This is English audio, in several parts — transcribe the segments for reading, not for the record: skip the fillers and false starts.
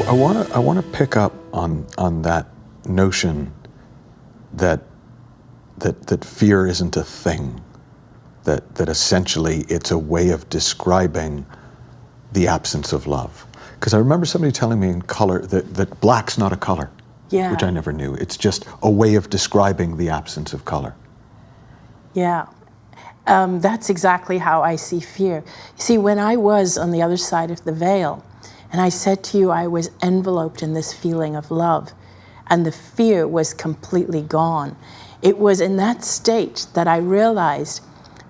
I want to pick up on that notion that fear isn't a thing, that essentially it's a way of describing the absence of love. Because I remember somebody telling me in color that black's not a color, Yeah. which I never knew. It's just a way of describing the absence of color. Yeah. That's exactly how I see fear. You see, when I was on the other side of the veil, and I said to you I was enveloped in this feeling of love, and the fear was completely gone. It was in that state that I realized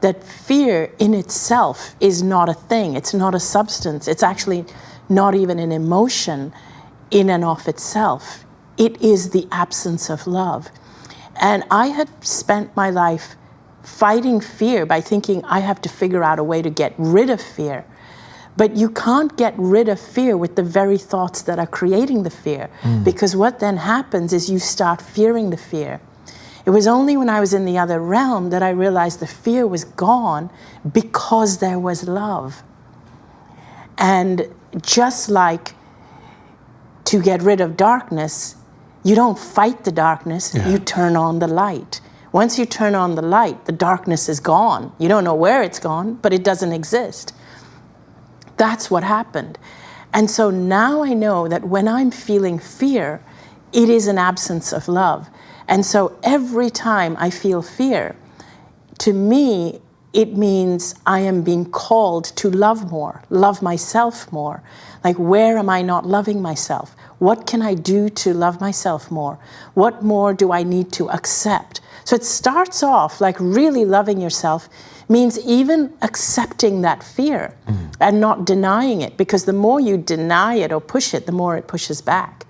that fear in itself is not a thing. It's not a substance. It's actually not even an emotion in and of itself. It is the absence of love. And I had spent my life fighting fear by thinking I have to figure out a way to get rid of fear. But you can't get rid of fear with the very thoughts that are creating the fear, because what then happens is you start fearing the fear. It was only when I was in the other realm that I realized the fear was gone because there was love. And just like to get rid of darkness, you don't fight the darkness, you turn on the light. Once you turn on the light, the darkness is gone. You don't know where it's gone, but it doesn't exist. That's what happened. And so now I know that when I'm feeling fear, it is an absence of love. And so every time I feel fear, to me, it means I am being called to love more, love myself more. Like, where am I not loving myself? What can I do to love myself more? What more do I need to accept? So it starts off like really loving yourself means even accepting that fear and not denying it, because the more you deny it or push it, the more it pushes back.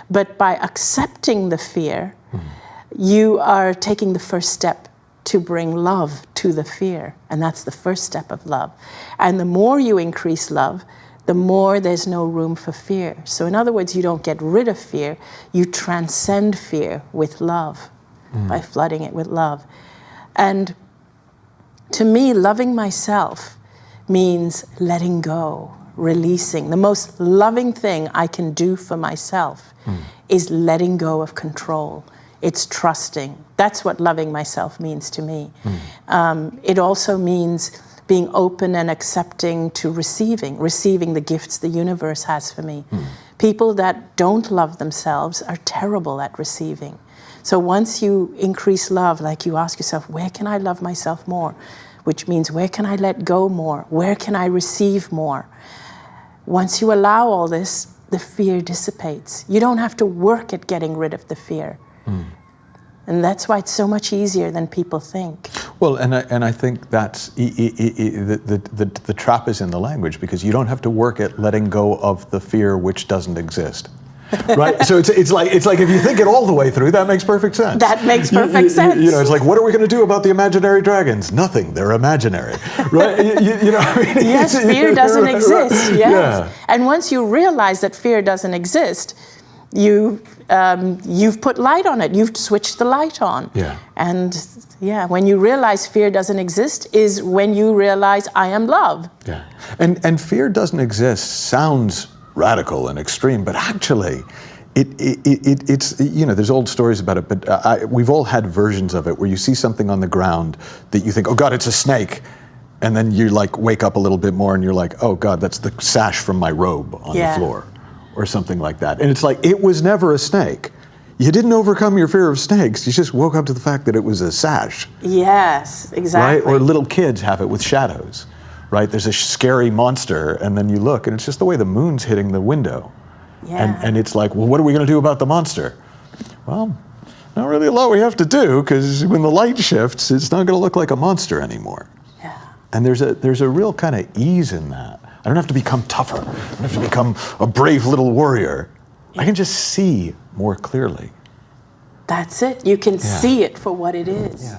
But by accepting the fear, you are taking the first step to bring love to the fear. And that's the first step of love. And the more you increase love, the more there's no room for fear. So in other words, you don't get rid of fear, you transcend fear with love by flooding it with love. And to me, loving myself means letting go, releasing. The most loving thing I can do for myself is letting go of control. It's trusting. That's what loving myself means to me. It also means being open and accepting to receiving the gifts the universe has for me. People that don't love themselves are terrible at receiving. So once you increase love, like you ask yourself, where can I love myself more? Which means, where can I let go more? Where can I receive more? Once you allow all this, the fear dissipates. You don't have to work at getting rid of the fear. And that's why it's so much easier than people think. Well, and I think that's the trap is in the language, because you don't have to work at letting go of the fear which doesn't exist. Right? So it's like if you think it all the way through, that makes perfect sense. That makes perfect sense. You know, it's like, what are we going to do about the imaginary dragons? Nothing. They're imaginary. Right? you know what I mean? Yes, fear doesn't exist. Yes. Yeah. And once you realize that fear doesn't exist, you've put light on it. You've switched the light on. Yeah. And when you realize fear doesn't exist is when you realize I am love. Yeah. And fear doesn't exist sounds radical and extreme, but actually it's, you know, there's old stories about it, but we've all had versions of it where you see something on the ground that you think, oh God, it's a snake. And then you like wake up a little bit more and you're like, oh God, that's the sash from my robe on the floor, or something like that. And it's like, it was never a snake. You didn't overcome your fear of snakes. You just woke up to the fact that it was a sash. Yes, exactly. Right? Or little kids have it with shadows, right? There's a scary monster, and then you look, and it's just the way the moon's hitting the window. Yeah. And it's like, well, what are we going to do about the monster? Well, not really a lot we have to do, because when the light shifts, it's not going to look like a monster anymore. Yeah. And there's a real kind of ease in that. I don't have to become tougher. I don't have to become a brave little warrior. I can just see more clearly. That's it. You can see it for what it is. Yeah.